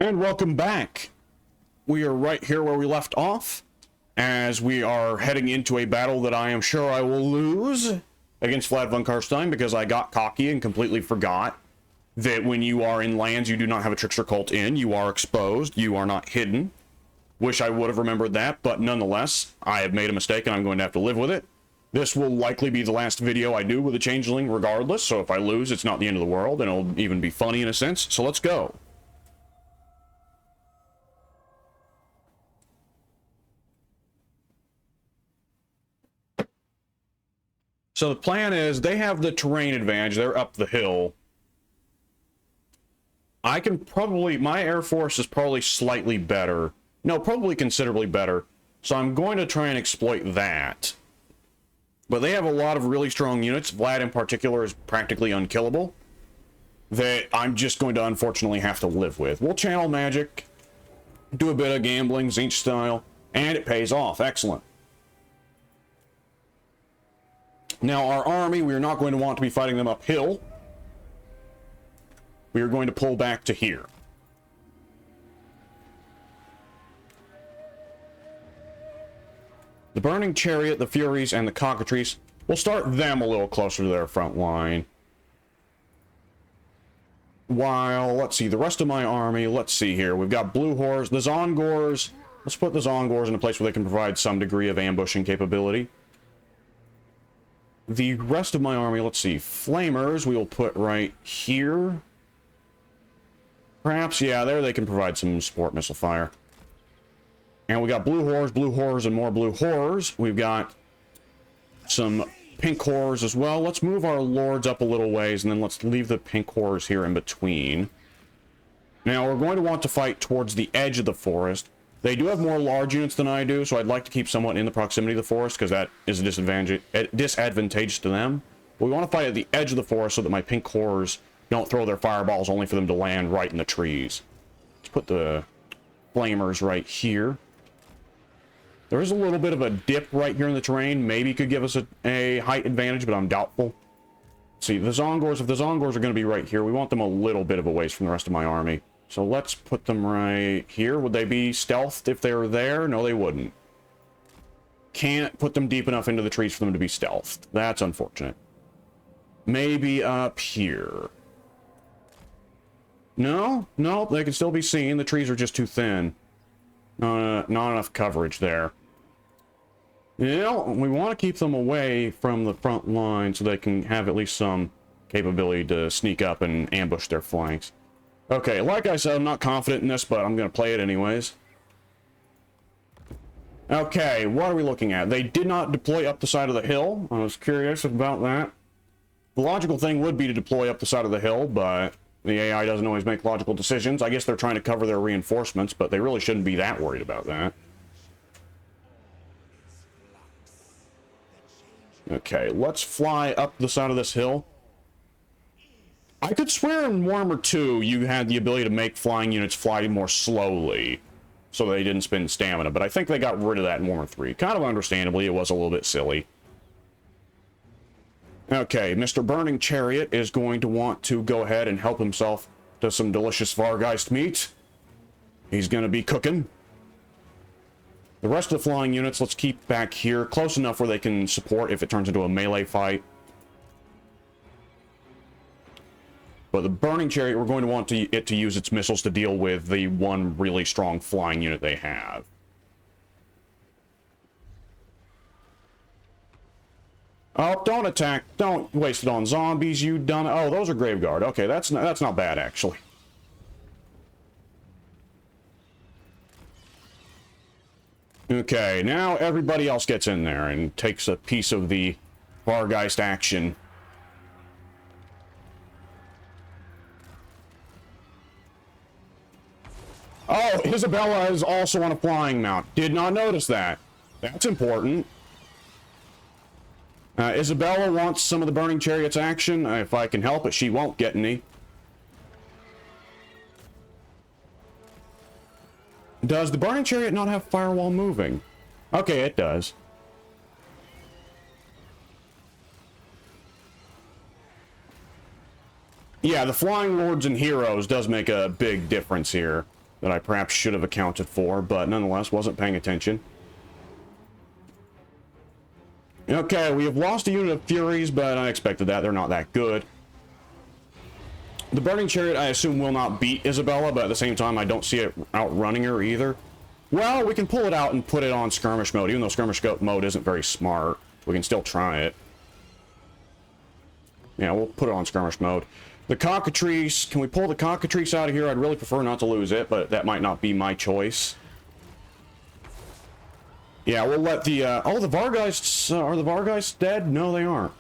And welcome back. We are right here where we left off, as we are heading into a battle that I am sure I will lose against Vlad von Karstein, because I got cocky and completely forgot that when you are in lands you do not have a trickster cult in, you are exposed, you are not hidden. Wish I would have remembered that, but nonetheless, I have made a mistake and I'm going to have to live with it. This will likely be the last video I do with a Changeling regardless, so if I lose, it's not the end of the world, and it'll even be funny in a sense, so let's go. So the plan is, they have the terrain advantage, they're up the hill. I can probably, my Air Force is probably slightly better. No, probably considerably better. So I'm going to try and exploit that. But they have a lot of really strong units. Vlad in particular is practically unkillable, that I'm just going to unfortunately have to live with. We'll channel magic, do a bit of gambling, Zinch style, and it pays off. Excellent. Now, our army, we are not going to want to be fighting them uphill. We are going to pull back to here. The Burning Chariot, the Furies, and the Cockatrice, we'll start them a little closer to their front line. While, let's see, the rest of my army, let's see here. We've got Blue Horse, the Zongors. Let's put the Zongors in a place where they can provide some degree of ambushing capability. The rest of my army, let's see, Flamers, we will put right here. Perhaps, yeah, there they can provide some support missile fire. And we got Blue Horrors, and more Blue Horrors. We've got some Pink Horrors as well. Let's move our Lords up a little ways, and then let's leave the Pink Horrors here in between. Now, we're going to want to fight towards the edge of the forest. They do have more large units than I do, so I'd like to keep somewhat in the proximity of the forest, because that is a disadvantage to them. But we want to fight at the edge of the forest so that my Pink Horrors don't throw their fireballs only for them to land right in the trees. Let's put the Flamers right here. There is a little bit of a dip right here in the terrain. Maybe could give us a height advantage, but I'm doubtful. Let's see, the Zongors, if the Zongors are going to be right here, we want them a little bit of a ways from the rest of my army. So let's put them right here. Would they be stealthed if they were there? No, they wouldn't. Can't put them deep enough into the trees for them to be stealthed. That's unfortunate. Maybe up here. No, they can still be seen. The trees are just too thin. Not enough coverage there. You know, we want to keep them away from the front line so they can have at least some capability to sneak up and ambush their flanks. Okay, like I said, I'm not confident in this, but I'm going to play it anyways. Okay, what are we looking at? They did not deploy up the side of the hill. I was curious about that. The logical thing would be to deploy up the side of the hill, but the AI doesn't always make logical decisions. I guess they're trying to cover their reinforcements, but they really shouldn't be that worried about that. Okay, let's fly up the side of this hill. I could swear in Warhammer 2 you had the ability to make flying units fly more slowly so they didn't spend stamina, but I think they got rid of that in Warhammer 3. Kind of understandably, it was a little bit silly. Okay, Mr. Burning Chariot is going to want to go ahead and help himself to some delicious Vargeist meat. He's going to be cooking. The rest of the flying units, let's keep back here, close enough where they can support if it turns into a melee fight. But the Burning Chariot, we're going to want it to use its missiles to deal with the one really strong flying unit they have. Oh, don't attack. Don't waste it on zombies, you dumb... Oh, those are Graveguard. Okay, that's not bad, actually. Okay, now everybody else gets in there and takes a piece of the Vargeist action. Oh, Isabella is also on a flying mount. Did not notice that. That's important. Isabella wants some of the Burning Chariot's action. If I can help it, she won't get any. Does the Burning Chariot not have firewall moving? Okay, it does. Yeah, the Flying Lords and Heroes does make a big difference here. that I perhaps should have accounted for, but nonetheless wasn't paying attention. Okay, we have lost a unit of Furies, but I expected that. They're not that good. The Burning Chariot, I assume, will not beat Isabella, but at the same time, I don't see it outrunning her either. Well, we can pull it out and put it on skirmish mode, even though skirmish mode isn't very smart. We can still try it. Yeah, we'll put it on skirmish mode. The Cockatrice, can we pull the Cockatrice out of here? I'd really prefer not to lose it, but that might not be my choice. Yeah, we'll let the, oh, the Vargeists, are the Vargeists dead? No, they aren't.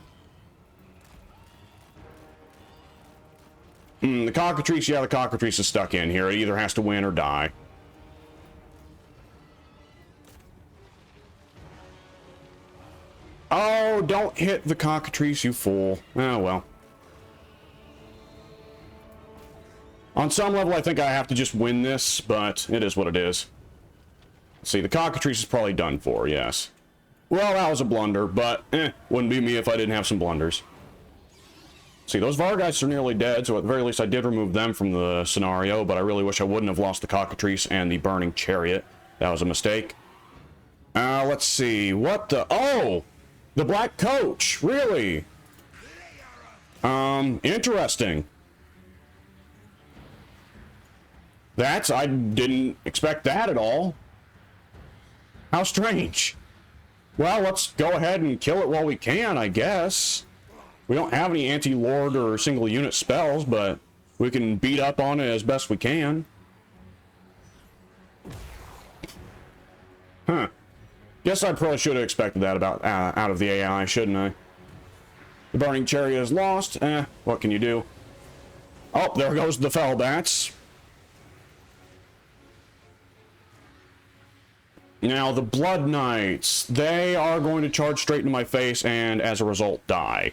The Cockatrice, yeah, the Cockatrice is stuck in here. It either has to win or die. Oh, don't hit the Cockatrice, you fool. Oh, well. On some level, I think I have to just win this, but it is what it is. See, the Cockatrice is probably done for, yes. Well, that was a blunder, but, wouldn't be me if I didn't have some blunders. See, those Vargeists are nearly dead, so at the very least I did remove them from the scenario, but I really wish I wouldn't have lost the Cockatrice and the Burning Chariot. That was a mistake. Let's see, what the... Oh! The Black Coach, really? Interesting. I didn't expect that at all. How strange. Well, let's go ahead and kill it while we can, I guess. We don't have any anti-lord or single unit spells, but we can beat up on it as best we can. Huh. Guess I probably should have expected that about out of the AI, shouldn't I? The Burning Chariot is lost. What can you do? Oh, there goes the Fellbats. Now, the Blood Knights, they are going to charge straight into my face and, as a result, die.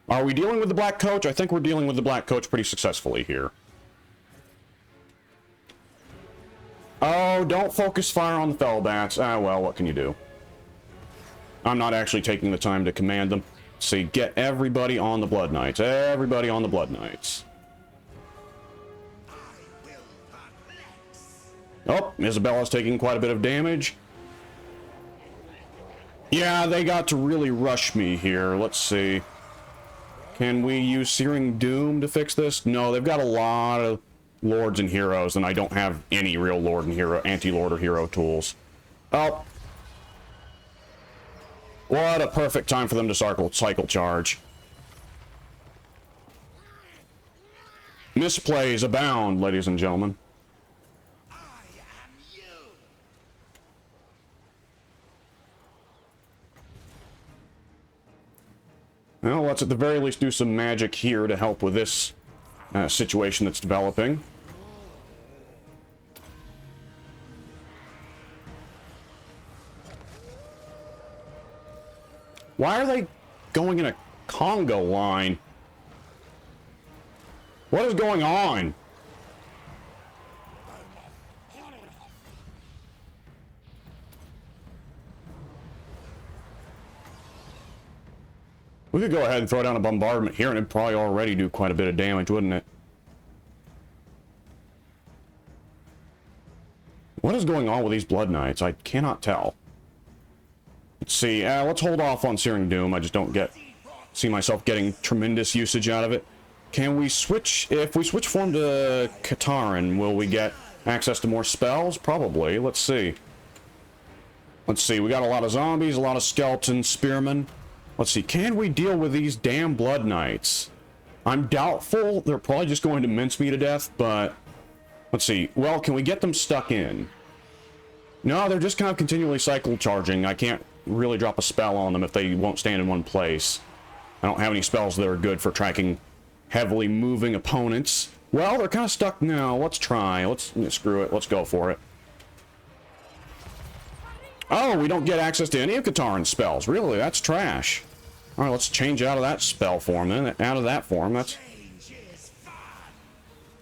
Are we dealing with the Black Coach? I think we're dealing with the Black Coach pretty successfully here. Oh, don't focus fire on the Fellbats. Ah, well, what can you do? I'm not actually taking the time to command them. See, get everybody on the Blood Knights. Everybody on the Blood Knights. Oh, Isabella's taking quite a bit of damage. Yeah, they got to really rush me here. Let's see. Can we use Searing Doom to fix this? No, they've got a lot of lords and heroes, and I don't have any real lord and hero, anti-lord or hero tools. Oh. What a perfect time for them to cycle charge. Misplays abound, ladies and gentlemen. Well, let's at the very least do some magic here to help with this situation that's developing. Why are they going in a Congo line? What is going on? We could go ahead and throw down a bombardment here and it'd probably already do quite a bit of damage, wouldn't it? What is going on with these Blood Knights? I cannot tell. Let's see. Let's hold off on Searing Doom. I just don't see myself getting tremendous usage out of it. Can we switch? If we switch form to Katarin, will we get access to more spells? Probably. Let's see. Let's see. We got a lot of zombies, a lot of skeleton spearmen. Let's see, can we deal with these damn Blood Knights? I'm doubtful. They're probably just going to mince me to death, but... Let's see. Well, can we get them stuck in? No, they're just kind of continually cycle charging. I can't really drop a spell on them if they won't stand in one place. I don't have any spells that are good for tracking heavily moving opponents. Well, they're kind of stuck now. Let's try. Screw it. Let's go for it. Oh, we don't get access to any of Katarin's spells. Really? That's trash. All right, let's change out of that spell form then. Out of that form, that's...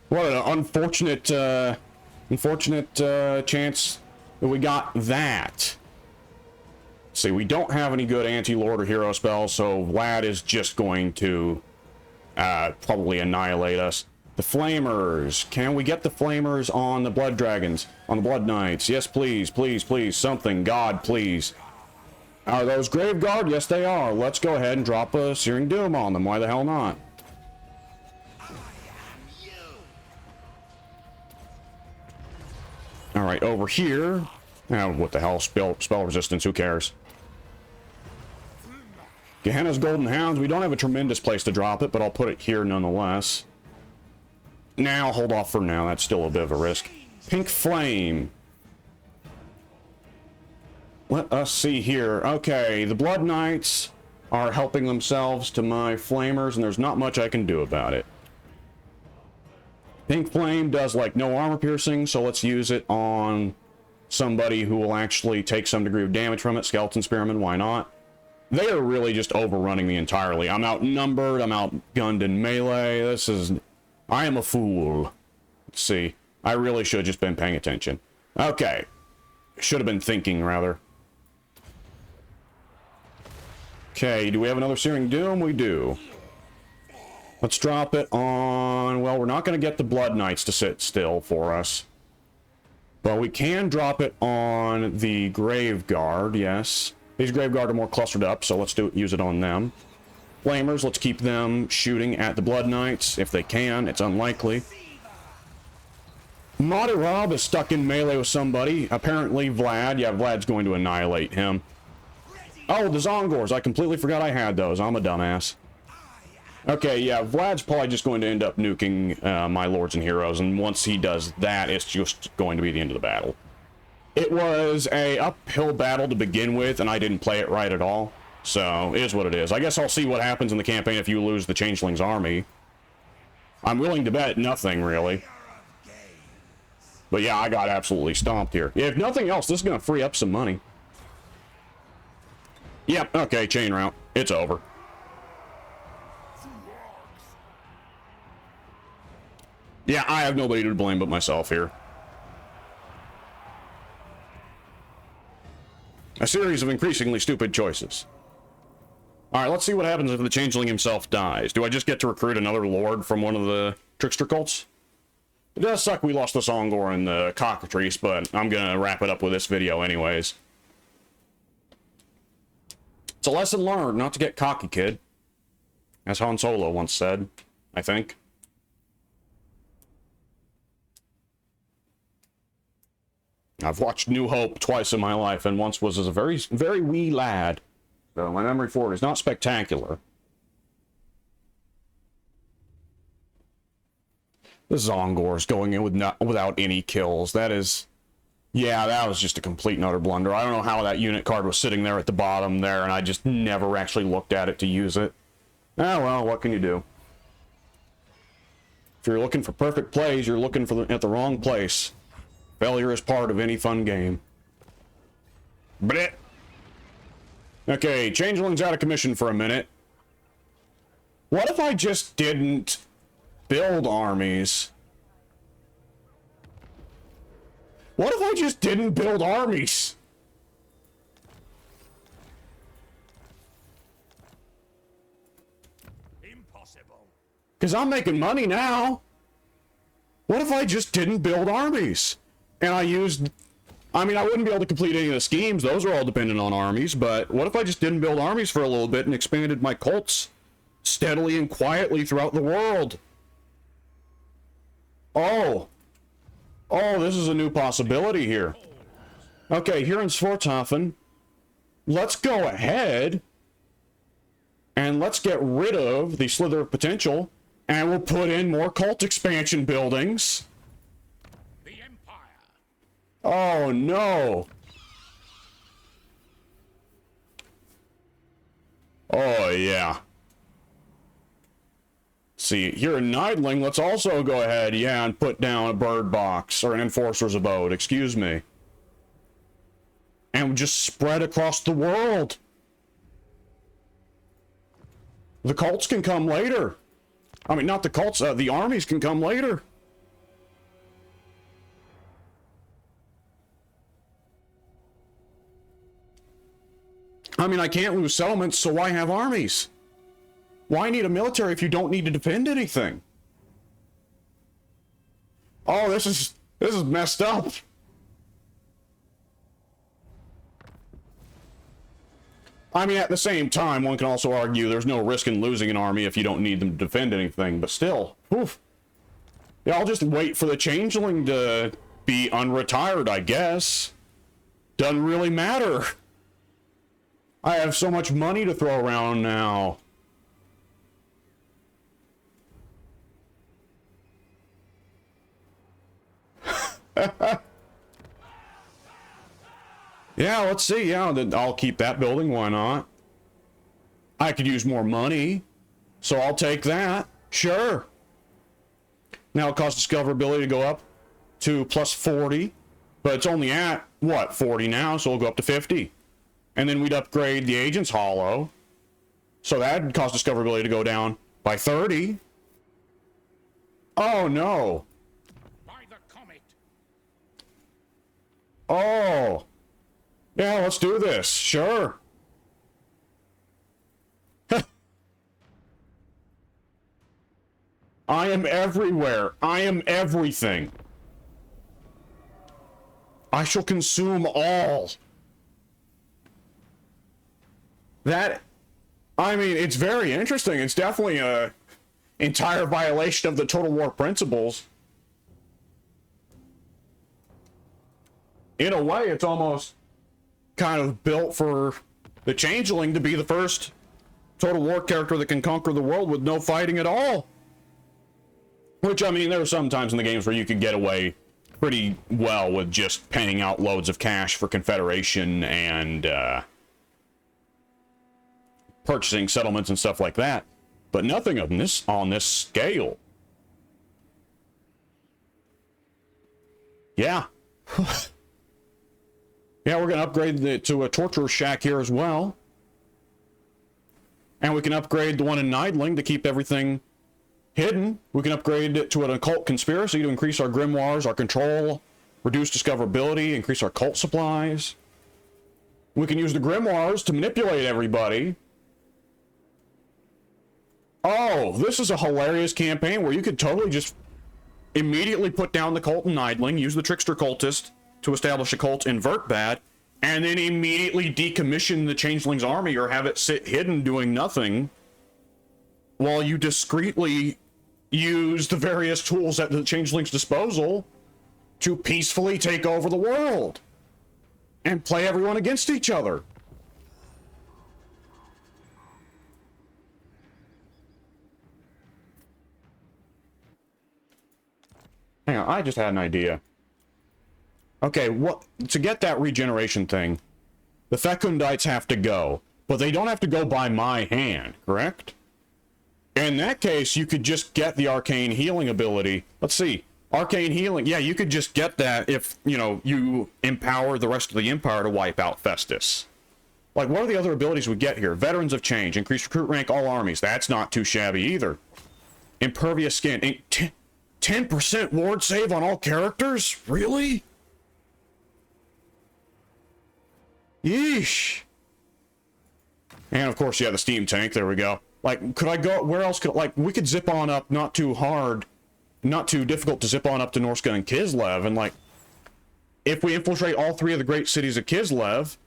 What an unfortunate, chance that we got that. See, we don't have any good anti-lord or hero spells, so Vlad is just going to probably annihilate us. The Flamers. Can we get the Flamers on the Blood Dragons? On the Blood Knights? Yes, please, please, please. Something. God, please. Are those Grave Guard? Yes, they are. Let's go ahead and drop a Searing Doom on them. Why the hell not? Alright, over here. Oh, what the hell? Spell resistance. Who cares? Gehenna's Golden Hounds. We don't have a tremendous place to drop it, but I'll put it here nonetheless. Now, hold off for now. That's still a bit of a risk. Pink Flame. Let us see here. Okay, the Blood Knights are helping themselves to my Flamers, and there's not much I can do about it. Pink Flame does, like, no armor piercing, so let's use it on somebody who will actually take some degree of damage from it. Skeleton Spearman, why not? They are really just overrunning me entirely. I'm outnumbered, I'm outgunned in melee. This is... I am a fool. Let's see. I really should have just been paying attention. Okay. Should have been thinking, rather. Okay, do we have another Searing Doom? We do. Let's drop it on... Well, we're not going to get the Blood Knights to sit still for us. But we can drop it on the Grave Guard, yes. These Grave Guard are more clustered up, so let's use it on them. Flamers, let's keep them shooting at the Blood Knights, if they can. It's unlikely. Marty Rob is stuck in melee with somebody. Apparently Vlad. Yeah, Vlad's going to annihilate him. Oh, the Zongors. I completely forgot I had those. I'm a dumbass. Okay, yeah, Vlad's probably just going to end up nuking my Lords and Heroes, and once he does that, it's just going to be the end of the battle. It was a uphill battle to begin with, and I didn't play it right at all. So, it is what it is. I guess I'll see what happens in the campaign if you lose the Changeling's army. I'm willing to bet nothing, really. But yeah, I got absolutely stomped here. If nothing else, this is going to free up some money. Yep, okay, chain route. It's over. Yeah, I have nobody to blame but myself here. A series of increasingly stupid choices. Alright, let's see what happens if the Changeling himself dies. Do I just get to recruit another Lord from one of the Trickster cults? It does suck we lost the Songor and the Cockatrice, but I'm gonna wrap it up with this video anyways. It's a lesson learned not to get cocky, kid. As Han Solo once said, I think. I've watched New Hope twice in my life, and once was as a very, very wee lad. So my memory for it is not spectacular. The Zongor's going in without any kills. That is... Yeah, that was just a complete and utter blunder. I don't know how that unit card was sitting there at the bottom there, and I just never actually looked at it to use it. Ah, well, what can you do? If you're looking for perfect plays, you're looking at the wrong place. Failure is part of any fun game. Blech. Okay, Changeling's out of commission for a minute. What if I just didn't build armies? What if I just didn't build armies? Impossible. Because I'm making money now. What if I just didn't build armies? And I used... I mean, I wouldn't be able to complete any of the schemes. Those are all dependent on armies. But what if I just didn't build armies for a little bit and expanded my cults steadily and quietly throughout the world? Oh. Oh, this is a new possibility here. Okay, here in Swarthofen, let's go ahead and let's get rid of the Slither of Potential, and we'll put in more cult expansion buildings. Oh, no. Oh, yeah. See, here in Nidling, let's also go ahead, yeah, and put down a bird box, or an enforcer's abode, excuse me. And just spread across the world. The cults can come later. I mean, not the cults, the armies can come later. I mean, I can't lose settlements, so why have armies? Why need a military if you don't need to defend anything? Oh, this is messed up. I mean, at the same time, one can also argue there's no risk in losing an army if you don't need them to defend anything, but still, oof. Yeah, I'll just wait for the Changeling to be unretired, I guess. Doesn't really matter. I have so much money to throw around now. Yeah, let's see. Yeah, I'll keep that building. Why not? I could use more money, so I'll take that. Sure. Now it costs discoverability to go up to plus 40, but it's only at, what, 40 now, so we'll go up to 50. And then we'd upgrade the Agent's Hollow, so that'd cause discoverability to go down by 30. Oh, no. By the comet. Oh. Yeah, let's do this. Sure. I am everywhere. I am everything. I shall consume all. That, I mean, it's very interesting. It's definitely a entire violation of the Total War principles. In a way, it's almost kind of built for the Changeling to be the first Total War character that can conquer the world with no fighting at all. Which, I mean, there are some times in the games where you could get away pretty well with just paying out loads of cash for Confederation and purchasing settlements and stuff like that. But nothing of this on this scale. Yeah. Yeah, we're going to upgrade it to a Torturer Shack here as well. And we can upgrade the one in Nidling to keep everything hidden. We can upgrade it to an Occult Conspiracy to increase our grimoires, our control, reduce discoverability, increase our cult supplies. We can use the grimoires to manipulate everybody. Oh, this is a hilarious campaign where you could totally just immediately put down the cult in Nidling, use the Trickster Cultist to establish a cult in Vertbad, and then immediately decommission the Changeling's army or have it sit hidden doing nothing while you discreetly use the various tools at the Changeling's disposal to peacefully take over the world and play everyone against each other. Hang on, I just had an idea. Okay, what to get that regeneration thing, the Fecundites have to go, but they don't have to go by my hand, correct? In that case, you could just get the arcane healing ability. Let's see. Arcane healing. Yeah, you could just get that if, you know, you empower the rest of the Empire to wipe out Festus. Like, what are the other abilities we get here? Veterans of Change. Increase recruit rank all armies. That's not too shabby either. Impervious skin. 10% ward save on all characters? Really? Yeesh. And, of course, yeah, the steam tank. There we go. Like, could I go, where else could, like, we could zip on up, not too hard, not too difficult to zip on up to Norsca and Kislev, and, like, if we infiltrate all three of the great cities of Kislev,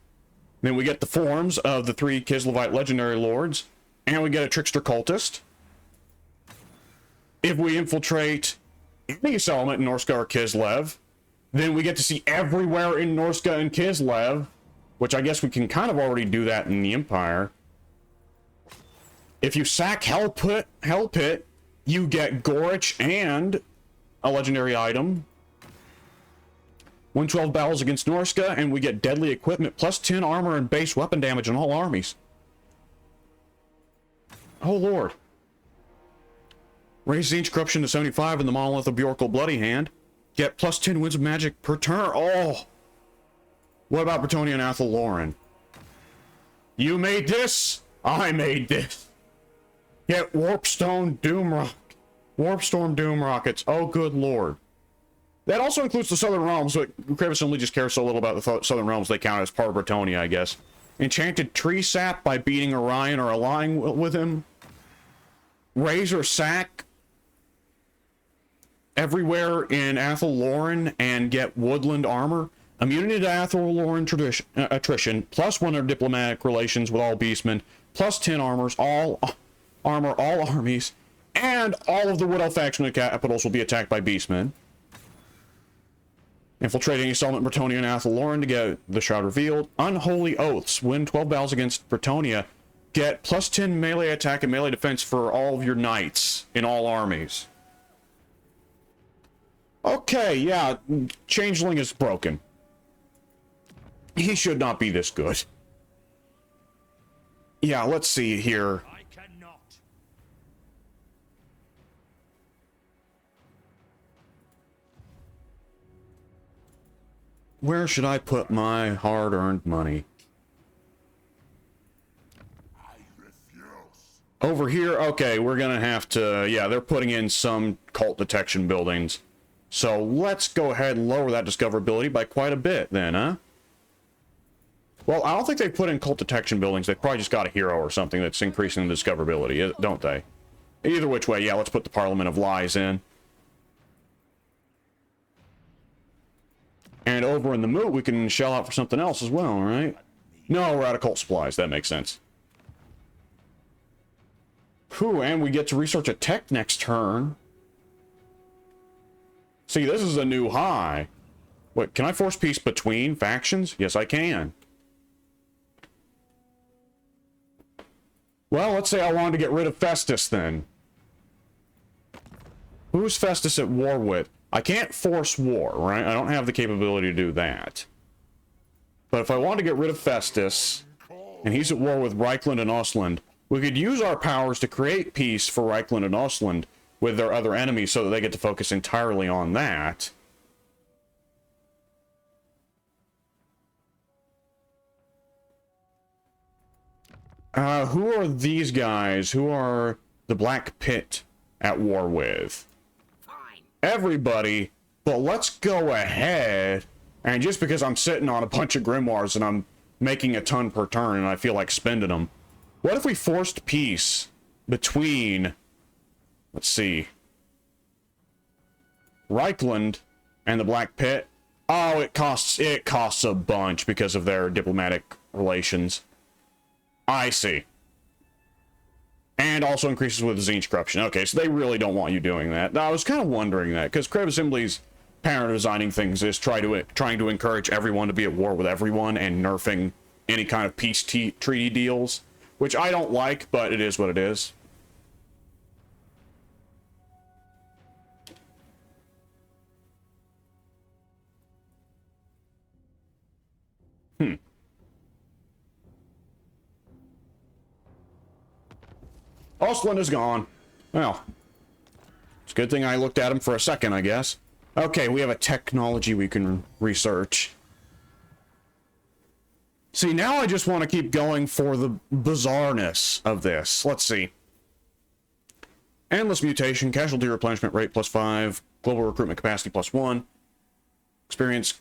then we get the forms of the three Kislevite legendary lords, and we get a Trickster Cultist. If we infiltrate any settlement in Norsca or Kislev, then we get to see everywhere in Norsca and Kislev, which I guess we can kind of already do that in the Empire. If you sack Hell Pit, you get Gorich and a legendary item. Win 12 battles against Norsca, and we get deadly equipment, plus 10 armor and base weapon damage on all armies. Oh, Lord. Raise Zinch Corruption to 75 in the Monolith of Bjorkle Bloody Hand. Get plus 10 wins of magic per turn. Oh! What about Bretonia and Athel Lauren? You made this, I made this. Get Warpstone Doom Rockets. Oh, good lord. That also includes the Southern Realms, but Kravis only just cares so little about the Southern Realms, they count as part of Bretonia, I guess. Enchanted Tree Sap by beating Orion or allying with him. Razor Sack. everywhere in Athelloren and get woodland armor. Immunity to Athelloren attrition, plus 1 diplomatic relations with all beastmen, plus 10 armor, all armies, and all of the Wood Elf faction capitals will be attacked by beastmen. Infiltrate any settlement in Bretonnia and Athelloren to get the Shroud revealed. Unholy Oaths. Win 12 battles against Bretonnia. Get plus 10 melee attack and melee defense for all of your knights in all armies. Okay, yeah, Changeling is broken. He should not be this good. Yeah, let's see here. I cannot. Where should I put my hard-earned money? I refuse. Over here? Okay, we're gonna have to... Yeah, they're putting in some cult detection buildings. So let's go ahead and lower that discoverability by quite a bit then, huh? Well, I don't think they put in cult detection buildings. They probably just got a hero or something that's increasing the discoverability, don't they? Either which way, yeah, let's put the Parliament of Lies in. And over in the Moot, we can shell out for something else as well, right? No, we're out of cult supplies. That makes sense. Whew, and we get to research a tech next turn. See, this is a new high. Wait, can I force peace between factions? Yes, I can. Well, let's say I wanted to get rid of Festus, then. Who's Festus at war with? I can't force war, right? I don't have the capability to do that. But if I want to get rid of Festus, and he's at war with Reichland and Ostland, we could use our powers to create peace for Reichland and Ostland with their other enemies so that they get to focus entirely on that. Who are these guys? Who are the Black Pit at war with? Everybody, but let's go ahead, and just because I'm sitting on a bunch of grimoires and I'm making a ton per turn and I feel like spending them, what if we forced peace between, let's see, Reichland and the Black Pit? Oh, it costs a bunch because of their diplomatic relations. I see. And also increases with Tzeentch corruption. Okay, so they really don't want you doing that. Now, I was kind of wondering that, because Crev Assembly's pattern of designing things is trying to encourage everyone to be at war with everyone and nerfing any kind of peace treaty deals, which I don't like, but it is what it is. Ostland is gone. Well, it's a good thing I looked at him for a second, I guess. Okay, we have a technology we can research. See, now I just want to keep going for the bizarreness of this. Let's see. Endless mutation, casualty replenishment rate +5, global recruitment capacity +1,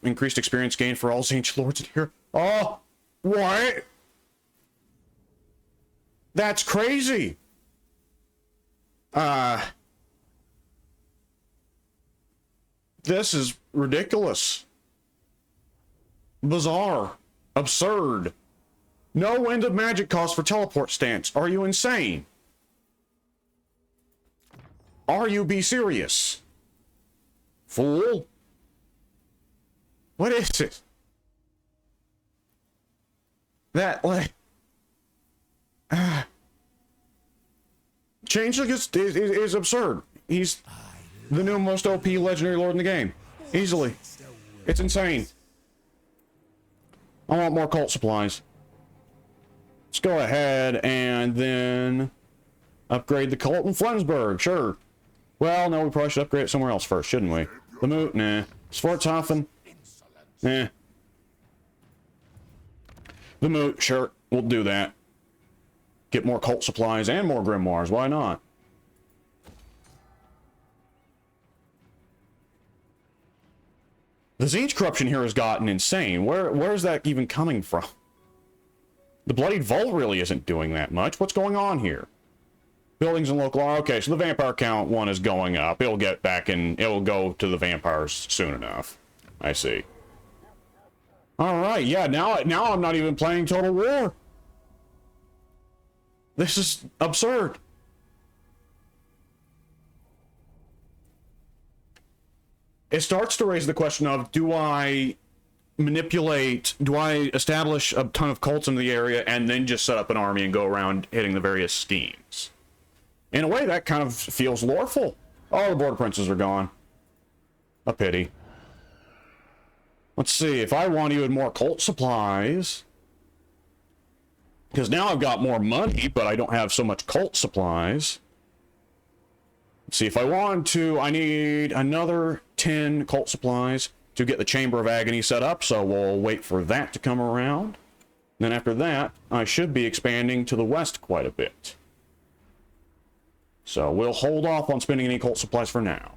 increased experience gain for all Tzeentch lords in here. Oh, what? That's crazy. This is ridiculous. Bizarre. Absurd. No end of magic cost for teleport stance. Are you insane? Are you be serious? Fool? What is it? That, like... Changeling is absurd. He's the new most OP legendary lord in the game. Easily. It's insane. I want more cult supplies. Let's go ahead and then upgrade the cult in Flensburg. Sure. Well, no, we probably should upgrade it somewhere else first, shouldn't we? The Moot? Nah. Sfortshofen? Nah. The Moot? Sure. We'll do that. Get more cult supplies and more grimoires. Why not? The Tzeentch corruption here has gotten insane. Where is that even coming from? The Bloodied Vault really isn't doing that much. What's going on here? Buildings and local... Okay, so the vampire count one is going up. It'll get back in... It'll go to the vampires soon enough. I see. Alright, yeah, now I'm not even playing Total War. This is absurd. It starts to raise the question of, do I establish a ton of cults in the area and then just set up an army and go around hitting the various schemes? In a way, that kind of feels lawful. Oh, the border princes are gone. A pity. Let's see, if I want even more cult supplies... Because now I've got more money, but I don't have so much cult supplies. Let's see, if I want to, I need another 10 cult supplies to get the Chamber of Agony set up, so we'll wait for that to come around. Then after that, I should be expanding to the west quite a bit. So we'll hold off on spending any cult supplies for now.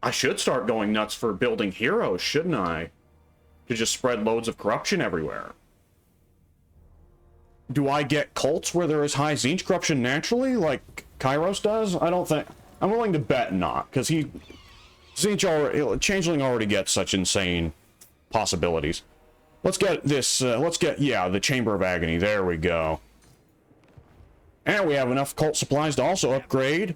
I should start going nuts for building heroes, shouldn't I? To just spread loads of corruption everywhere. Do I get cults where there is high Tzeentch corruption naturally, like Kairos does? I don't think... I'm willing to bet not, because Changeling already gets such insane possibilities. Let's get this, yeah, the Chamber of Agony. There we go. And we have enough cult supplies to also upgrade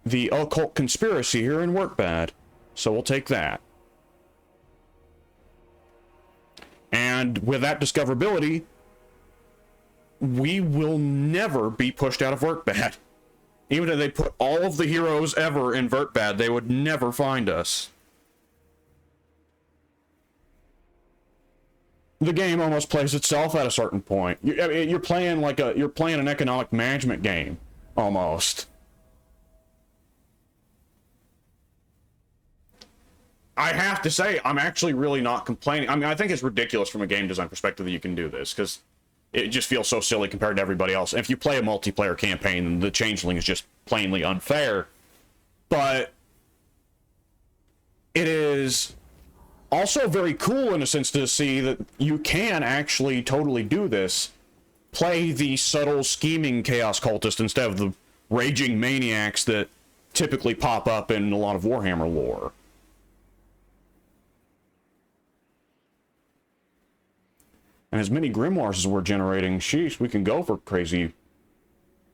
the occult conspiracy here in Workbad. So we'll take that. And with that discoverability, we will never be pushed out of Workbad. Even if they put all of the heroes ever in Vertbad, they would never find us. The game almost plays itself at a certain point. You're playing like you're playing an economic management game, almost. I have to say, I'm actually really not complaining. I mean, I think it's ridiculous from a game design perspective that you can do this, because it just feels so silly compared to everybody else. And if you play a multiplayer campaign, the Changeling is just plainly unfair. But it is also very cool in a sense to see that you can actually totally do this. Play the subtle, scheming Chaos Cultist instead of the raging maniacs that typically pop up in a lot of Warhammer lore. And as many grimoires as we're generating, sheesh, we can go for crazy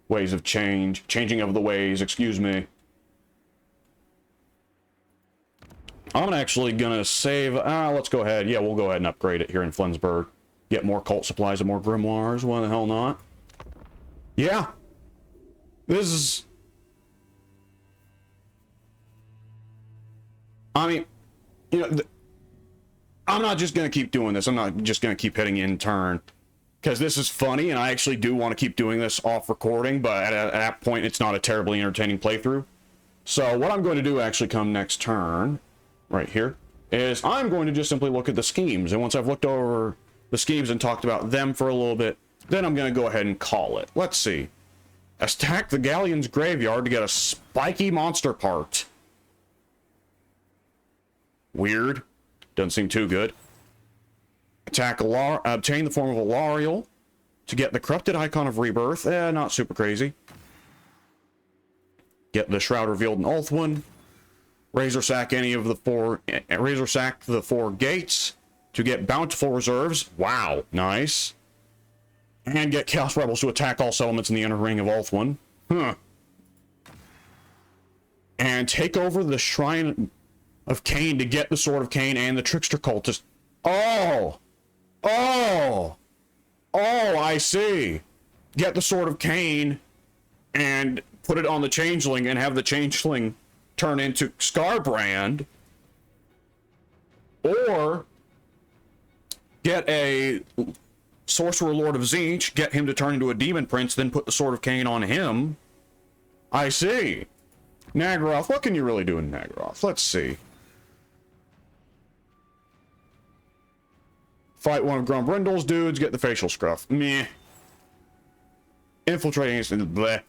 ways of changing of the ways, excuse me. I'm actually gonna save, let's go ahead, yeah, we'll go ahead and upgrade it here in Flensburg. Get more cult supplies and more grimoires, why the hell not? Yeah. This is... I mean, you know, I'm not just going to keep doing this. I'm not just going to keep hitting in turn. Because this is funny, and I actually do want to keep doing this off recording, but at that point, it's not a terribly entertaining playthrough. So what I'm going to do actually come next turn, right here, is I'm going to just simply look at the schemes. And once I've looked over the schemes and talked about them for a little bit, then I'm going to go ahead and call it. Let's see. Attack the Galleon's graveyard to get a spiky monster part. Weird. Doesn't seem too good. Attack obtain the form of a Lariel to get the corrupted icon of rebirth. Not super crazy. Get the shroud revealed in Ulthuan. Razor sack the 4 gates to get bountiful reserves. Wow, nice. And get Chaos Rebels to attack all settlements in the inner ring of Ulthuan. Huh. And take over the Shrine of Cain to get the Sword of Cain and the Trickster Cultist. Oh! Oh! Oh, I see. Get the Sword of Cain and put it on the Changeling and have the Changeling turn into Scarbrand. Or get a Sorcerer Lord of Tzeentch, get him to turn into a Demon Prince, then put the Sword of Cain on him. I see. Naggaroth, what can you really do in Naggaroth? Let's see. Fight one of Grumbrindle's dudes, get the facial scruff. Meh. Infiltrating is bleh.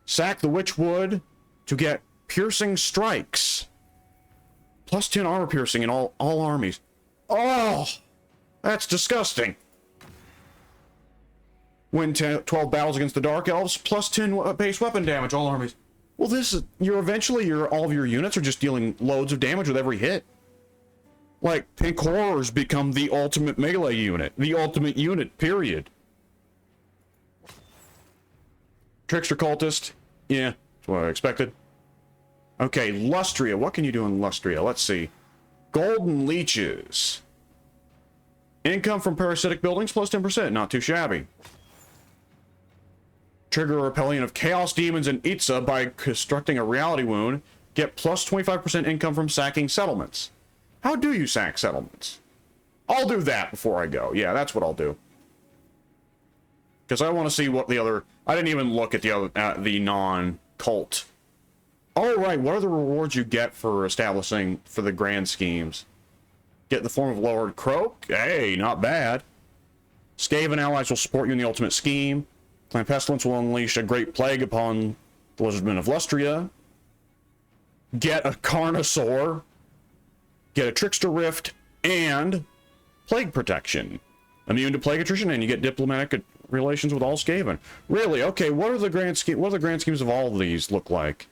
Sack the Witchwood to get piercing strikes. Plus 10 armor piercing in all armies. Oh, that's disgusting. Win 12 battles against the Dark Elves, plus 10 base weapon damage, all armies. Well, this is, all of your units are just dealing loads of damage with every hit. Like, pink horrors become the ultimate melee unit. The ultimate unit, period. Trickster cultist. Yeah, that's what I expected. Okay, Lustria. What can you do in Lustria? Let's see. Golden leeches. Income from parasitic buildings plus 10%. Not too shabby. Trigger a repellion of chaos demons in Itza by constructing a reality wound. Get plus 25% income from sacking settlements. How do you sack settlements? I'll do that before I go. Yeah, that's what I'll do. Because I want to see what the other... I didn't even look at the other, the non-cult. Oh, right. What are the rewards you get for establishing for the grand schemes? Get the form of lowered croak. Hey, not bad. Skaven allies will support you in the ultimate scheme. Clan Pestilence will unleash a great plague upon the Lizardmen of Lustria. Get a Carnosaur. Get a Trickster Rift. And Plague Protection. Immune to Plague Attrition, and you get diplomatic relations with all Skaven. Really? Okay, what are the grand schemes of all of these look like?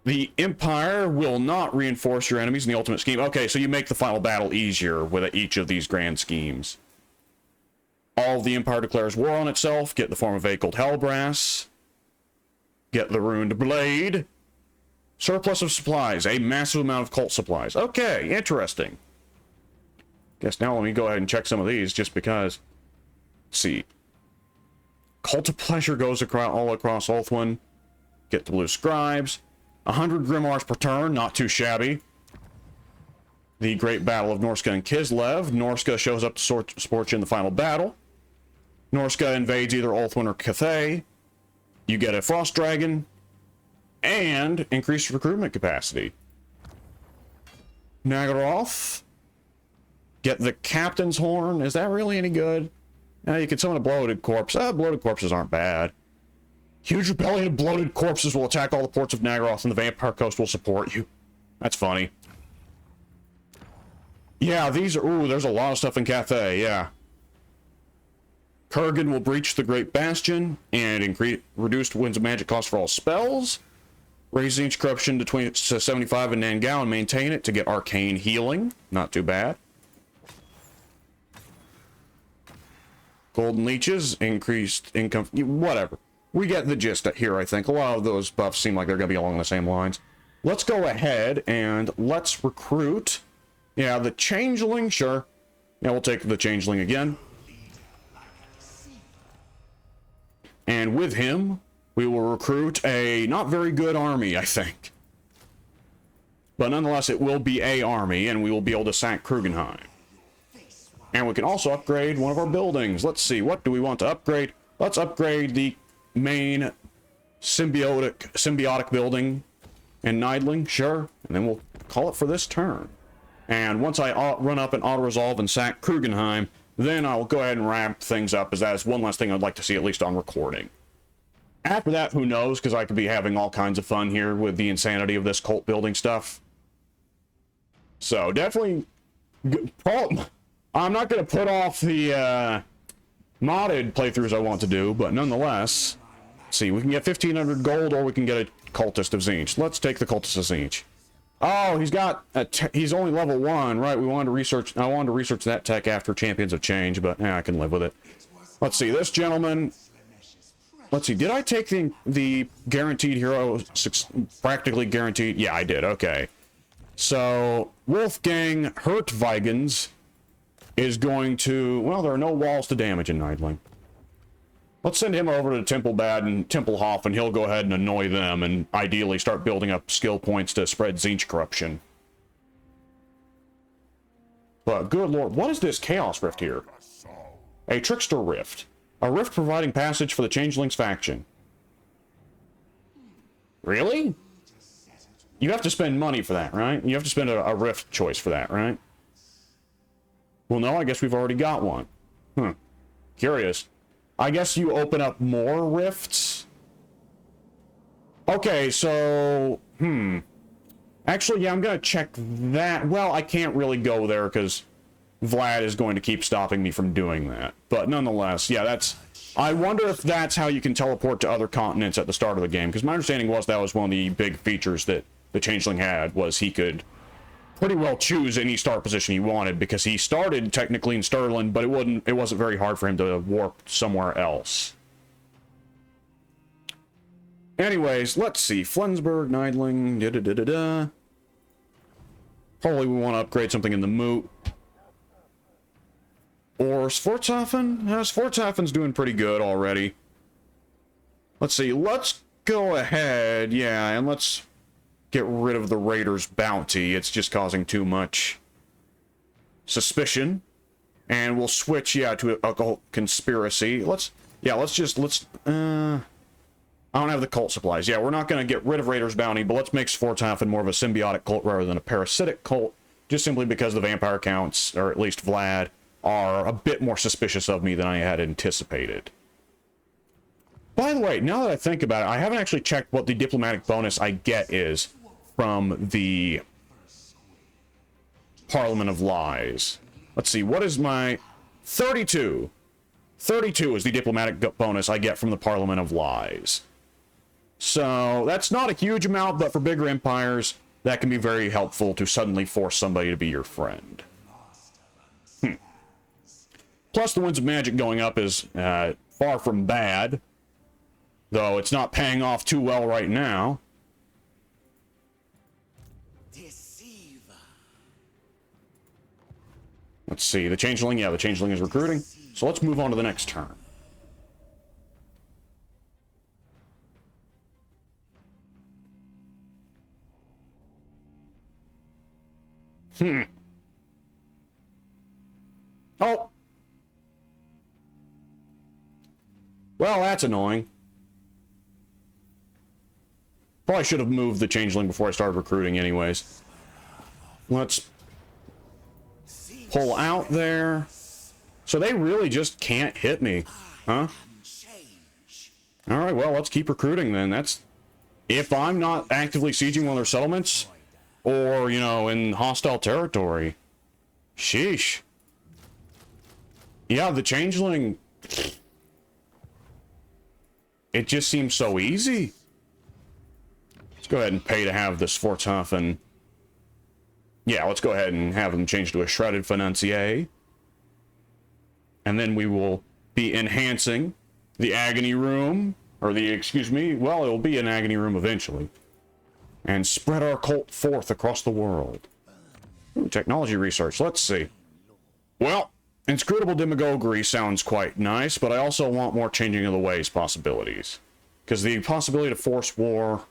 The Empire will not reinforce your enemies in the ultimate scheme. Okay, so you make the final battle easier with each of these grand schemes. All of the Empire declares war on itself. Get the form of Vacant Hellbrass. Get the Ruined Blade. Surplus of supplies. A massive amount of cult supplies. Okay, interesting. Guess now let me go ahead and check some of these just because. Let's see. Cult of Pleasure goes all across Ulthuan. Get the Blue Scribes. 100 Grimoires per turn, not too shabby. The Great Battle of Norska and Kislev. Norska shows up to support you in the final battle. Norska invades either Ulthuan or Cathay. You get a Frost Dragon. And increased recruitment capacity. Nagaroth. Get the Captain's Horn. Is that really any good? You can summon a Bloated Corpse. Bloated Corpses aren't bad. Huge rebellion of bloated corpses will attack all the ports of Nagaroth, and the Vampire Coast will support you. That's funny. Yeah, these are... Ooh, there's a lot of stuff in Cathay, yeah. Kurgan will breach the Great Bastion, and increase reduced winds of magic cost for all spells. Raise each corruption to 75 in Nangao and maintain it to get arcane healing. Not too bad. Golden leeches, increased income... Whatever. We get the gist here, I think. A lot of those buffs seem like they're going to be along the same lines. Let's go ahead and let's recruit. Yeah, the Changeling, sure. Yeah, we'll take the Changeling again. And with him, we will recruit a not very good army, I think. But nonetheless, it will be a army, and we will be able to sack Krugenheim. And we can also upgrade one of our buildings. Let's see, what do we want to upgrade? Let's upgrade the main symbiotic building in Nidling, sure. And then we'll call it for this turn. And once I run up and auto-resolve and sack Krugenheim, then I'll go ahead and wrap things up, as that is one last thing I'd like to see, at least on recording. After that, who knows, because I could be having all kinds of fun here with the insanity of this cult building stuff. So, definitely... I'm not going to put off the modded playthroughs I want to do, but nonetheless... See, we can get 1,500 gold, or we can get a Cultist of Tzeentch. Let's take the Cultist of Tzeentch. Oh, he's only level 1, right? I wanted to research that tech after Champions of Change, but I can live with it. Let's see, this gentleman... Let's see, did I take the guaranteed hero, practically guaranteed? Yeah, I did, okay. So, Wolfgang Hurtweigens is going to... Well, there are no walls to damage in Nidling. Let's send him over to Templebad and Templehof, and he'll go ahead and annoy them, and ideally start building up skill points to spread Tzeentch corruption. But, good lord, what is this Chaos Rift here? A Trickster Rift. A rift providing passage for the Changeling's faction. Really? You have to spend money for that, right? You have to spend a rift choice for that, right? Well, no, I guess we've already got one. Curious. I guess you open up more rifts? Okay, so... Actually, yeah, I'm going to check that. Well, I can't really go there because Vlad is going to keep stopping me from doing that. But nonetheless, yeah, that's... I wonder if that's how you can teleport to other continents at the start of the game, because my understanding was that was one of the big features that the Changeling had, was he could pretty well choose any start position he wanted, because he started technically in Stirland, but it wasn't very hard for him to warp somewhere else. Anyways, let's see. Flensburg, Neidling, da-da-da-da-da. Probably we want to upgrade something in the Moot. Or Sfortshafen? Sfortshafen's doing pretty good already. Let's see. Let's go ahead, yeah, and let's get rid of the Raiders' bounty. It's just causing too much suspicion. And we'll switch, yeah, to a cult conspiracy. I don't have the cult supplies. Yeah, we're not going to get rid of Raiders' bounty, but let's make Sfortshafen more of a symbiotic cult rather than a parasitic cult, just simply because the vampire counts, or at least Vlad, are a bit more suspicious of me than I had anticipated. By the way, now that I think about it, I haven't actually checked what the diplomatic bonus I get is from the Parliament of Lies. Let's see, what is my... 32. 32 is the diplomatic bonus I get from the Parliament of Lies. So, that's not a huge amount, but for bigger empires, that can be very helpful to suddenly force somebody to be your friend. Plus, the Winds of Magic going up is far from bad, though it's not paying off too well right now. Let's see, the Changeling, yeah, the Changeling is recruiting. So let's move on to the next turn. Oh! Well, that's annoying. Probably should have moved the Changeling before I started recruiting anyways. Let's pull out there. So they really just can't hit me, huh? Alright, well, let's keep recruiting then. That's... if I'm not actively sieging one of their settlements, or, you know, in hostile territory. Sheesh. Yeah, the Changeling... it just seems so easy. Let's go ahead and pay to have this Sfortshafen. Yeah, let's go ahead and have them change to a shredded financier. And then we will be enhancing the Agony Room, or the, excuse me, well, it will be an Agony Room eventually. And spread our cult forth across the world. Ooh, technology research, let's see. Well, inscrutable demagoguery sounds quite nice, but I also want more changing of the ways possibilities. Because the possibility to force war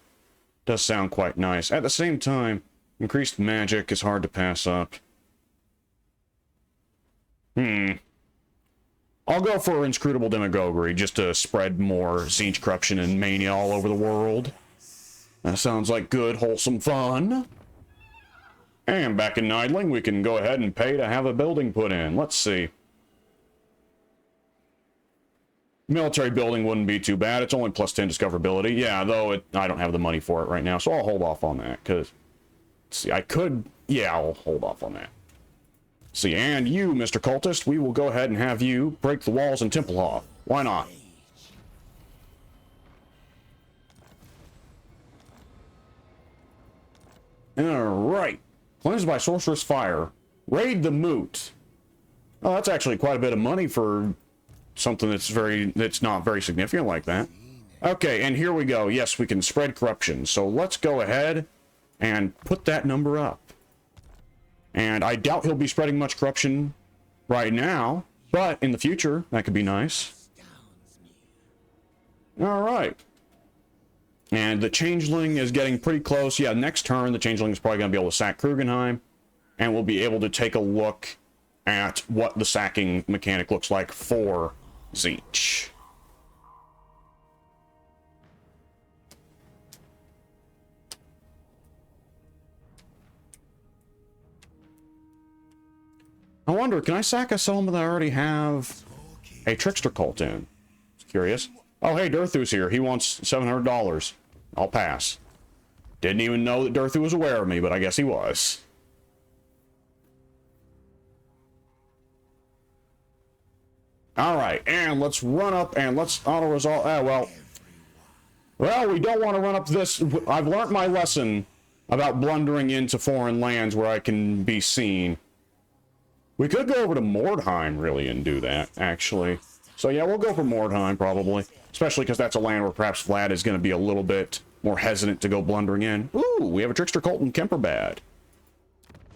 does sound quite nice. At the same time, increased magic is hard to pass up. I'll go for inscrutable demagoguery, just to spread more siege corruption and mania all over the world. That sounds like good, wholesome fun. And back in Neidling, we can go ahead and pay to have a building put in. Let's see. Military building wouldn't be too bad. It's only plus 10 discoverability. Yeah, though I don't have the money for it right now, so I'll hold off on that, because... see, I could... yeah, I'll hold off on that. See, and you, Mr. Cultist, we will go ahead and have you break the walls in Templehof. Why not? Alright. Cleansed by Sorcerous Fire. Raid the Moot. Oh, that's actually quite a bit of money for something that's not very significant like that. Okay, and here we go. Yes, we can spread corruption. So let's go ahead and put that number up. And I doubt he'll be spreading much corruption right now, but in the future, that could be nice. Alright. And the Changeling is getting pretty close. Yeah, next turn, the Changeling is probably going to be able to sack Krugenheim, and we'll be able to take a look at what the sacking mechanic looks like for Zeech. I wonder, can I sack a settlement that I already have a trickster cult in? Just curious. Oh, hey, Durthu's here. He wants $700. I'll pass. Didn't even know that Durthu was aware of me, but I guess he was. Alright, and let's run up and let's auto-resolve. Well, we don't want to run up this. I've learned my lesson about blundering into foreign lands where I can be seen. We could go over to Mordheim, really, and do that, actually. So yeah, we'll go for Mordheim, probably. Especially because that's a land where perhaps Vlad is going to be a little bit more hesitant to go blundering in. Ooh, we have a Trickster Cult in Kemperbad.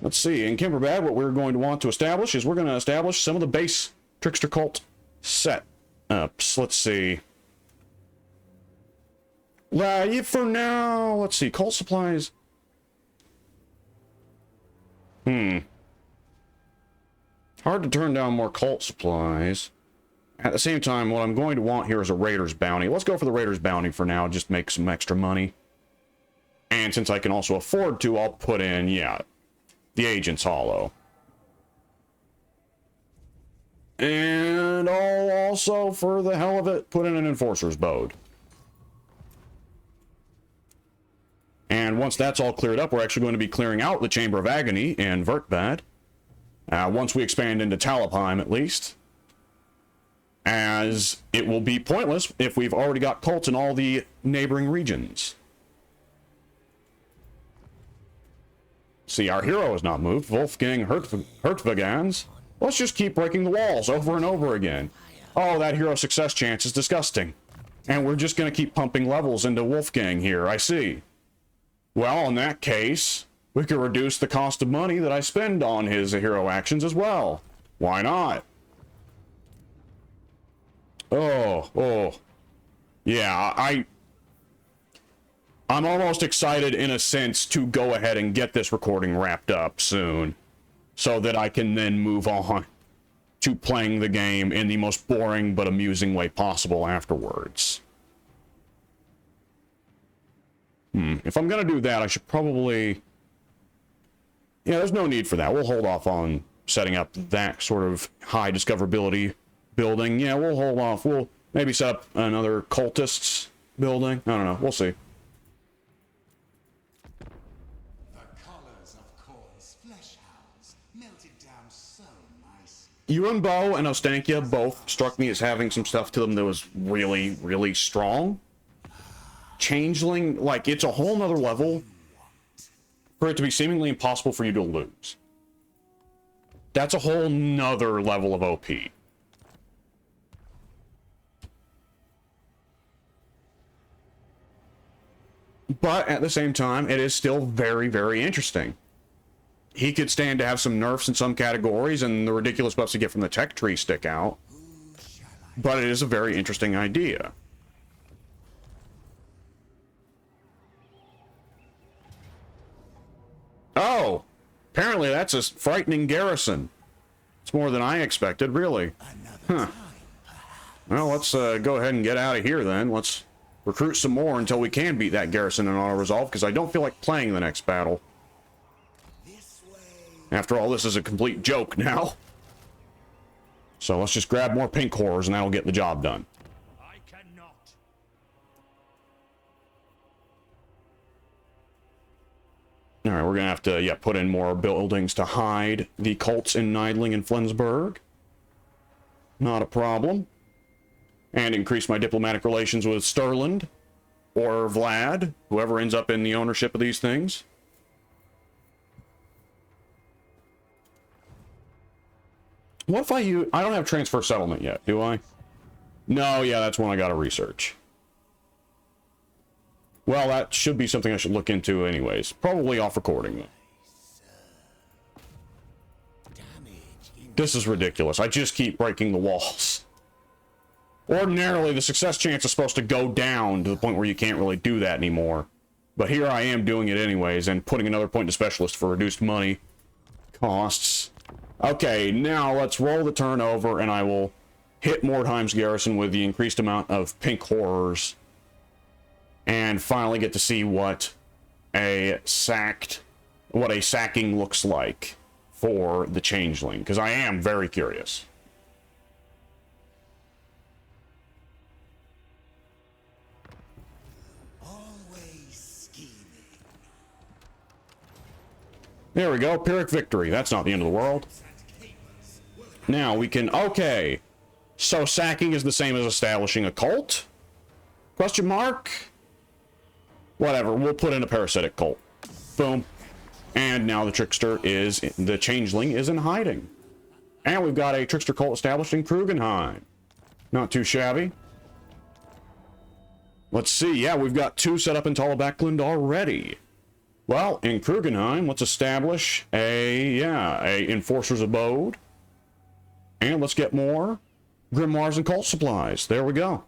Let's see, in Kemperbad, what we're going to want to establish is we're going to establish some of the base Trickster Cult setups. Let's see. For now, let's see, cult supplies. Hard to turn down more cult supplies. At the same time, what I'm going to want here is a Raider's Bounty. Let's go for the Raider's Bounty for now, just make some extra money. And since I can also afford to, I'll put in, yeah, the Agent's Hollow. And I'll also, for the hell of it, put in an Enforcer's Bode. And once that's all cleared up, we're actually going to be clearing out the Chamber of Agony in Vertbad. Once we expand into Talabheim, at least. As it will be pointless if we've already got cults in all the neighboring regions. See, our hero has not moved. Wolfgang Hurtvagans. Let's just keep breaking the walls over and over again. Oh, that hero success chance is disgusting. And we're just going to keep pumping levels into Wolfgang here, I see. Well, in that case, we could reduce the cost of money that I spend on his hero actions as well. Why not? Oh. Yeah, I'm almost excited in a sense to go ahead and get this recording wrapped up soon. So that I can then move on to playing the game in the most boring but amusing way possible afterwards. If I'm going to do that, I should probably... Yeah, there's no need for that. We'll hold off on setting up that sort of high discoverability building. Yeah, we'll hold off. We'll maybe set up another cultists building. I don't know. We'll see. Yunbo and Ostankia both struck me as having some stuff to them that was really, really strong. Changeling, like, it's a whole nother level for it to be seemingly impossible for you to lose. That's a whole nother level of OP. But at the same time, it is still very, very interesting. He could stand to have some nerfs in some categories, and the ridiculous buffs you get from the tech tree stick out. But it is a very interesting idea. Oh! Apparently that's a frightening garrison. It's more than I expected, really. Huh. Well, let's go ahead and get out of here then. Let's recruit some more until we can beat that garrison in auto-resolve, because I don't feel like playing the next battle. After all, this is a complete joke now. So let's just grab more pink horrors and that'll get the job done. I cannot. Alright, we're gonna have to, yeah, put in more buildings to hide the cults in Neidling and Flensburg. Not a problem. And increase my diplomatic relations with Sturland. Or Vlad, whoever ends up in the ownership of these things. What if I don't have transfer settlement yet, do I? No, yeah, that's one I gotta research. Well, that should be something I should look into anyways. Probably off recording, though. This is ridiculous. I just keep breaking the walls. Ordinarily, the success chance is supposed to go down to the point where you can't really do that anymore. But here I am doing it anyways, and putting another point to specialist for reduced money costs. Okay, now let's roll the turnover, and I will hit Mordheim's garrison with the increased amount of pink horrors. And finally get to see what a sacking looks like for the Changeling, because I am very curious. Always scheming. There we go. Pyrrhic victory. That's not the end of the world. Now we can... Okay. So sacking is the same as establishing a cult? Question mark? Whatever. We'll put in a parasitic cult. Boom. And now the trickster is... The changeling is in hiding. And we've got a trickster cult established in Krugenheim. Not too shabby. Let's see. Yeah, we've got 2 set up in Talabecklund already. Well, in Krugenheim, let's establish a Enforcer's Abode. And let's get more Grimoires and Cult Supplies. There we go.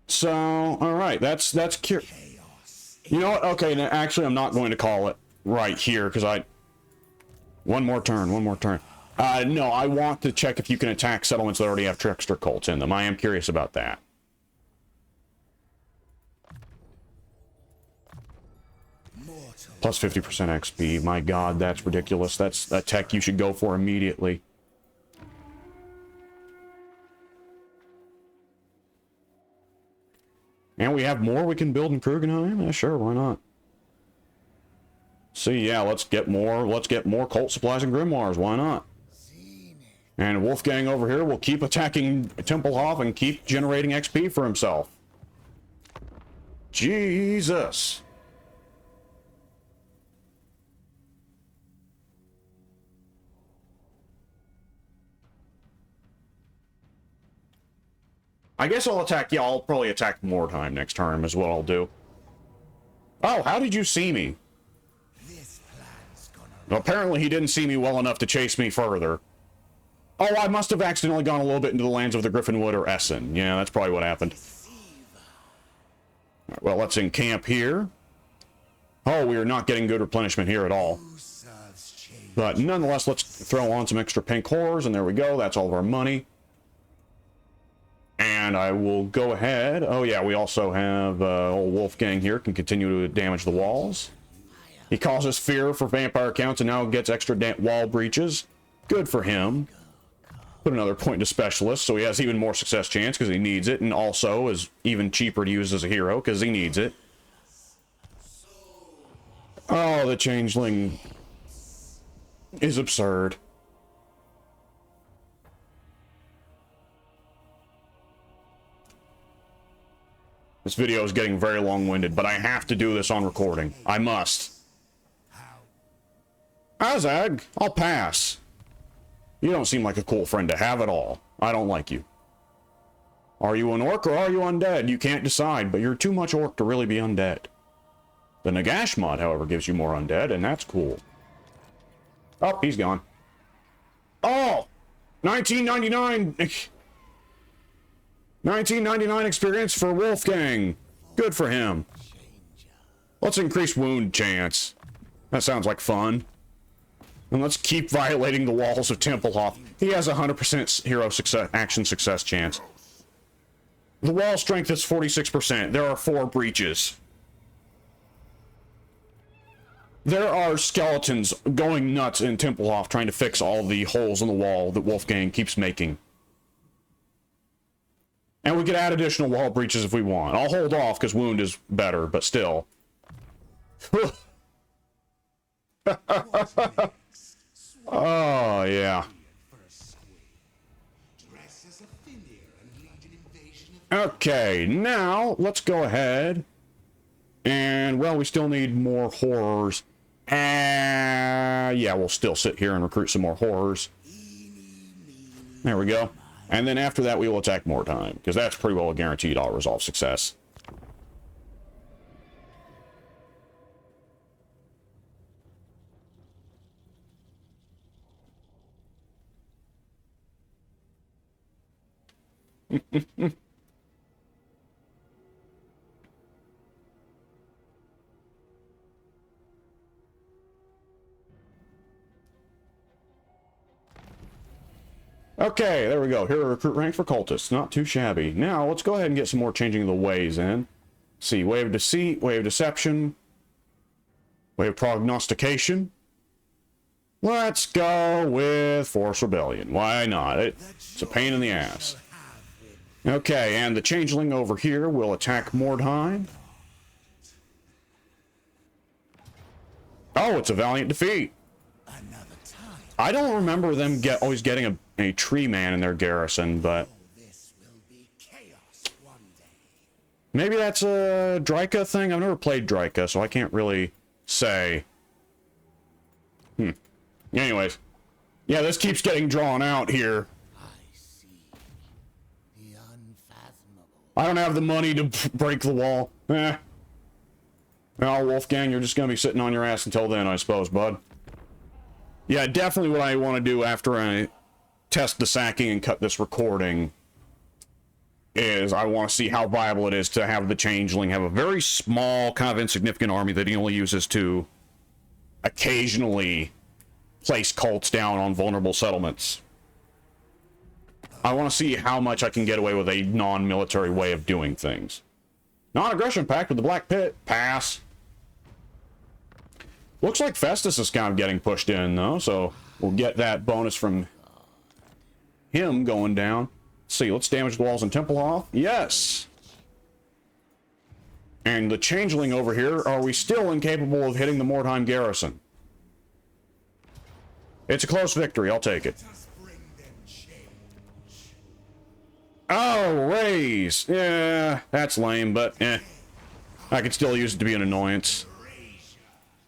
So, alright, that's chaos. You know what? Okay, now, actually, I'm not going to call it right here, because one more turn. No, I want to check if you can attack settlements that already have trickster cults in them. I am curious about that. Plus 50% XP. My god, that's ridiculous. That's a tech you should go for immediately. And we have more we can build in Krugenheim? Yeah, sure, why not? See, yeah, let's get more cult supplies and grimoires, why not? And Wolfgang over here will keep attacking Tempelhof and keep generating XP for himself. Jesus! I guess I'll attack, yeah, I'll probably attack Mordheim next turn is what I'll do. Oh, how did you see me? Well, apparently he didn't see me well enough to chase me further. Oh, I must have accidentally gone a little bit into the lands of the Griffinwood or Essen. Yeah, that's probably what happened. Right, well, let's encamp here. Oh, we are not getting good replenishment here at all. But nonetheless, let's throw on some extra pink horrors, and there we go. That's all of our money. And I will go ahead. Oh, yeah, we also have old Wolfgang here, can continue to damage the walls. He causes fear for vampire counts and now gets extra wall breaches. Good for him. Put another point to specialist, so he has even more success chance because he needs it, and also is even cheaper to use as a hero because he needs it. Oh, the changeling is absurd. This video is getting very long-winded, but I have to do this on recording. I must. Azag, I'll pass. You don't seem like a cool friend to have at all. I don't like you. Are you an orc or are you undead? You can't decide, but you're too much orc to really be undead. The Nagash mod, however, gives you more undead, and that's cool. Oh, he's gone. Oh! 1999! 1999 experience for Wolfgang. Good for him. Let's increase wound chance. That sounds like fun. And let's keep violating the walls of Tempelhof. He has 100% hero success, action success chance. The wall strength is 46%. There are 4 breaches. There are skeletons going nuts in Tempelhof trying to fix all the holes in the wall that Wolfgang keeps making. And we could add additional wall breaches if we want. I'll hold off because wound is better, but still. Oh, yeah. Okay, now let's go ahead. And, well, we still need more horrors. Yeah, we'll still sit here and recruit some more horrors. There we go. And then after that, we will attack Mordheim, because that's pretty well a guaranteed auto-resolve success. Okay, there we go. Here are recruit rank for cultists. Not too shabby. Now, let's go ahead and get some more changing of the ways in. Let's see, way of deceit, way of deception, way of prognostication. Let's go with force rebellion. Why not? It's a pain in the ass. Okay, and the changeling over here will attack Mordheim. Oh, it's a valiant defeat. Another time. I don't remember them always getting a tree man in their garrison, but This will be chaos one day. maybe that's a Dryka thing. I've never played Dryka, so I can't really say. Anyways. Yeah, this keeps getting drawn out here. I see the unfathomable. I don't have the money to break the wall. Eh. Well, Wolfgang, you're just going to be sitting on your ass until then, I suppose, bud. Yeah, definitely what I want to do after I test the sacking and cut this recording is I want to see how viable it is to have the Changeling have a very small, kind of insignificant army that he only uses to occasionally place cults down on vulnerable settlements. I want to see how much I can get away with a non-military way of doing things. Non-aggression pact with the Black Pit. Pass. Looks like Festus is kind of getting pushed in, though, so we'll get that bonus from him going down. Let's see, let's damage the walls in Tempelhof. Yes! And the Changeling over here, are we still incapable of hitting the Mordheim garrison? It's a close victory, I'll take it. Just bring them change. Oh, raise! Yeah, that's lame, but I could still use it to be an annoyance.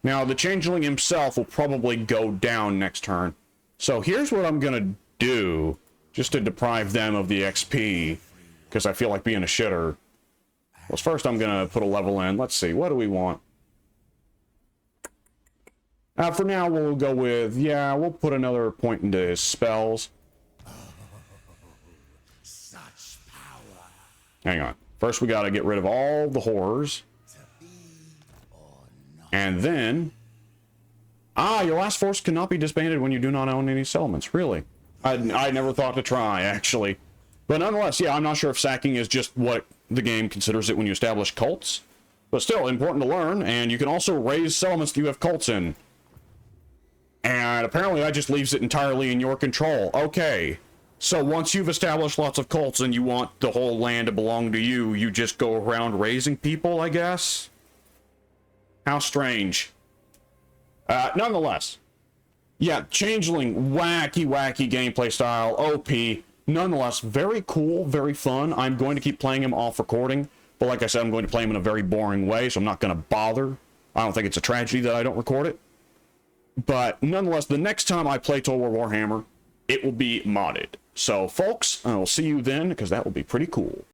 Now, the Changeling himself will probably go down next turn. So here's what I'm gonna do, just to deprive them of the XP, because I feel like being a shitter. Well, first I'm gonna put a level in. Let's see, what do we want? For now, we'll go with, yeah, we'll put another point into his spells. Such power. Hang on. First, we gotta get rid of all the horrors. And then... your last force cannot be disbanded when you do not own any settlements. Really? I never thought to try, actually. But nonetheless, yeah, I'm not sure if sacking is just what the game considers it when you establish cults. But still, important to learn, and you can also raise settlements that you have cults in. And apparently that just leaves it entirely in your control. Okay. So once you've established lots of cults and you want the whole land to belong to you, you just go around raising people, I guess? How strange. Nonetheless. Yeah, Changeling, wacky gameplay style, OP. Nonetheless, very cool, very fun. I'm going to keep playing him off recording. But like I said, I'm going to play him in a very boring way, so I'm not going to bother. I don't think it's a tragedy that I don't record it. But nonetheless, the next time I play Total War Warhammer, it will be modded. So, folks, I will see you then, because that will be pretty cool.